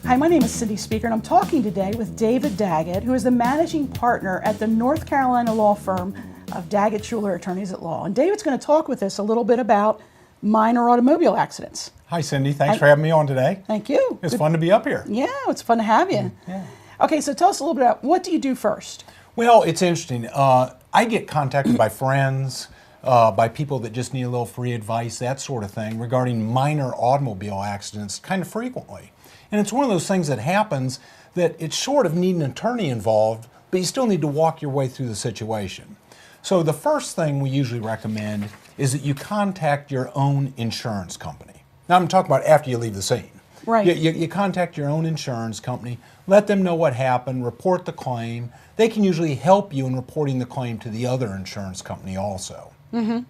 Hi, my name is Cindy Speaker, and I'm talking today with David Daggett, who is the managing partner at the North Carolina law firm of Daggett, Shuler Attorneys at Law. And David's going to talk with us a little bit about minor automobile accidents. Hi, Cindy. Thanks for having me on today. Thank you. It's fun to be up here. Yeah, it's fun to have you. Yeah. Okay, so tell us a little bit about what do you do first? Well, it's interesting. I get contacted by friends, by people that just need a little free advice, that sort of thing, regarding minor automobile accidents kind of frequently. And it's one of those things that happens that it's short of needing an attorney involved, but you still need to walk your way through the situation. So the first thing we usually recommend is that you contact your own insurance company. Now I'm talking about after you leave the scene. Right. You contact your own insurance company, let them know what happened, report the claim. They can usually help you in reporting the claim to the other insurance company also. Mm-hmm.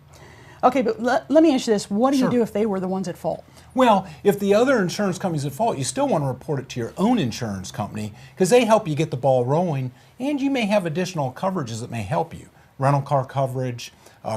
Okay, but let me ask you this. What do Sure. you do if they were the ones at fault? Well, if the other insurance company's at fault, you still want to report it to your own insurance company because they help you get the ball rolling, and you may have additional coverages that may help you. Rental car coverage,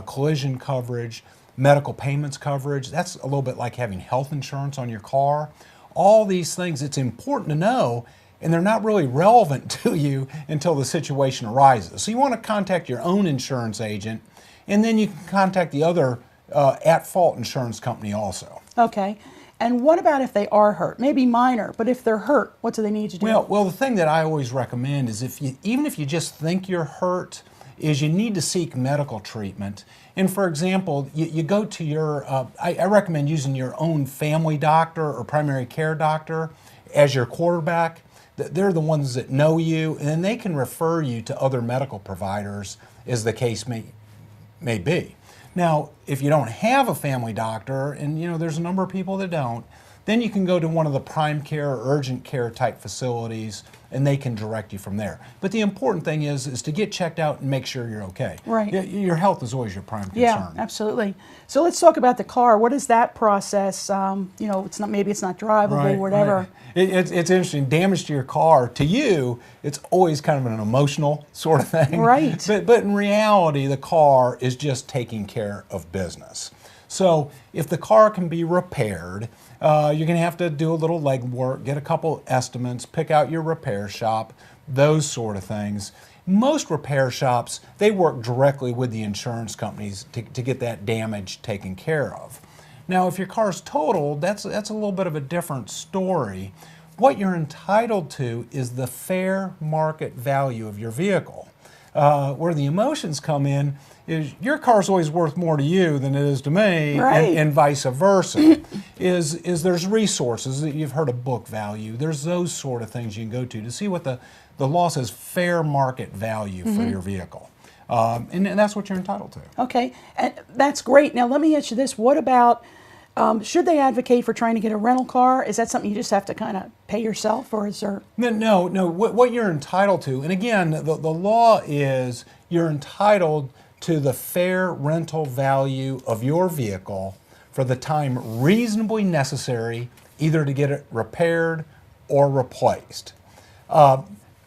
collision coverage, medical payments coverage. That's a little bit like having health insurance on your car. All these things, it's important to know, and they're not really relevant to you until the situation arises. So you want to contact your own insurance agent, and then you can contact the other at-fault insurance company also. Okay. And what about if they are hurt? Maybe minor, but if they're hurt, what do they need to do? Well, the thing that I always recommend is even if you just think you're hurt, is you need to seek medical treatment. And for example, you go to your, I recommend using your own family doctor or primary care doctor as your quarterback. They're the ones that know you, and then they can refer you to other medical providers as the case may be. Now, if you don't have a family doctor, and there's a number of people that don't, then you can go to one of the prime care or urgent care type facilities, and they can direct you from there. But the important thing is to get checked out and make sure you're okay. Right. Your health is always your prime concern. Yeah, absolutely. So let's talk about the car. What is that process? It's not, maybe it's not drivable, Right, whatever. right. It's interesting. Damage to your car, to you, it's always kind of an emotional sort of thing. Right. But in reality, the car is just taking care of business. So if the car can be repaired, you're going to have to do a little legwork, get a couple estimates, pick out your repair shop, those sort of things. Most repair shops, they work directly with the insurance companies to get that damage taken care of. Now, if your car's totaled, that's a little bit of a different story. What you're entitled to is the fair market value of your vehicle. Where the emotions come in is your car's always worth more to you than it is to me, Right. and vice versa. There's resources that you've heard of book value. There's those sort of things you can go to see what the law says fair market value for your vehicle. And that's what you're entitled to. Okay, and that's great. Now let me ask you this. What about, should they advocate for trying to get a rental car? Is that something you just have to kind of pay yourself, or is there? No. What you're entitled to, and again, the law is you're entitled to the fair rental value of your vehicle for the time reasonably necessary either to get it repaired or replaced.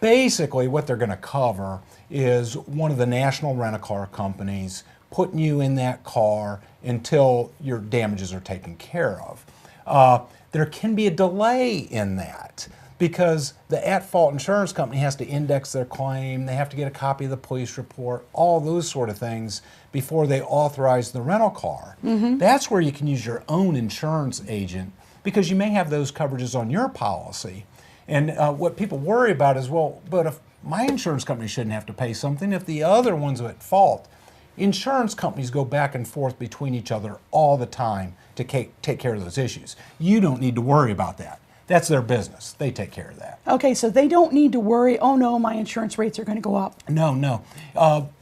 Basically, what they're going to cover is one of the national rent-a-car companies putting you in that car until your damages are taken care of. There can be a delay in that because the at-fault insurance company has to index their claim, they have to get a copy of the police report, all those sort of things before they authorize the rental car. Mm-hmm. That's where you can use your own insurance agent because you may have those coverages on your policy. And what people worry about is, well, but if my insurance company shouldn't have to pay something if the other one's at fault. Insurance companies go back and forth between each other all the time to take care of those issues. You don't need to worry about that. That's their business. They take care of that. Okay, so they don't need to worry, oh no, my insurance rates are going to go up. No.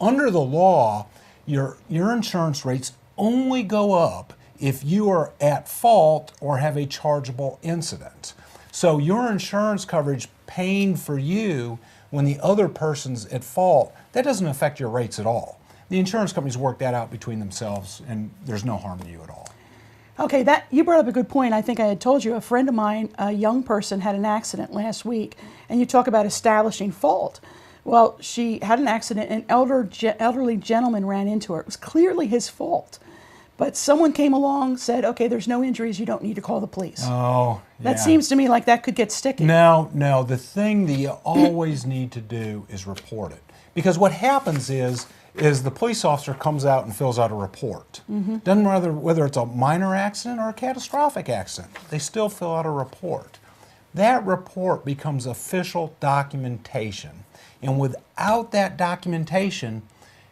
Under the law, your insurance rates only go up if you are at fault or have a chargeable incident. So your insurance coverage paying for you when the other person's at fault, that doesn't affect your rates at all. The insurance companies work that out between themselves, and there's no harm to you at all. Okay, you brought up a good point. I think I had told you a friend of mine, a young person, had an accident last week, and you talk about establishing fault. Well, she had an accident, an elderly gentleman ran into her. It was clearly his fault. but someone came along, said, okay, there's no injuries, you don't need to call the police. Oh, That yeah. seems to me like that could get sticky. No, the thing that you always need to do is report it. Because what happens is the police officer comes out and fills out a report. Doesn't matter whether it's a minor accident or a catastrophic accident, they still fill out a report. That report becomes official documentation. And without that documentation,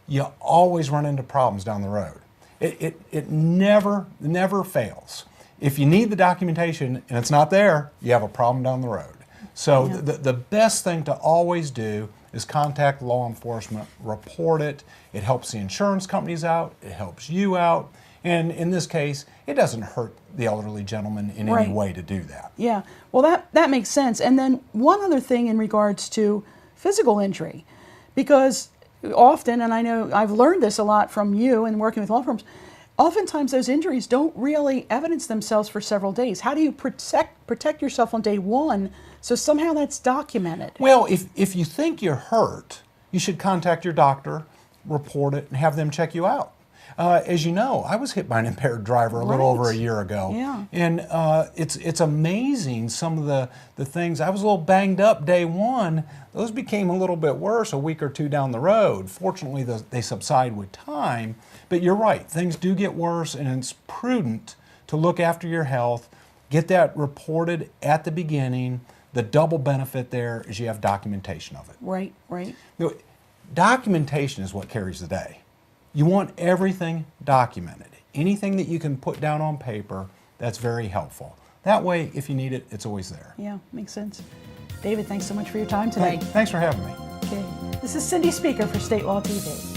you always run into problems down the road. It never fails. If you need the documentation and it's not there, you have a problem down the road. So the best thing to always do is contact law enforcement, report it. It helps the insurance companies out, it helps you out, and in this case, it doesn't hurt the elderly gentleman in any way to do that. Yeah, well that makes sense. And then one other thing in regards to physical injury, because often, and I know I've learned this a lot from you and working with law firms, oftentimes those injuries don't really evidence themselves for several days. How do you protect yourself on day one so somehow that's documented? Well, if you think you're hurt, you should contact your doctor, report it, and have them check you out. As you know, I was hit by an impaired driver a little over a year ago. Yeah. And it's amazing some of the things. I was a little banged up day one. Those became a little bit worse a week or two down the road. Fortunately, they subside with time. But you're right, things do get worse, and it's prudent to look after your health, get that reported at the beginning. The double benefit there is you have documentation of it. Right. Documentation is what carries the day. You want everything documented. Anything that you can put down on paper, that's very helpful. That way, if you need it, it's always there. Yeah, makes sense. David, thanks so much for your time today. Thanks for having me. Okay. This is Cindy Speaker for State Law TV.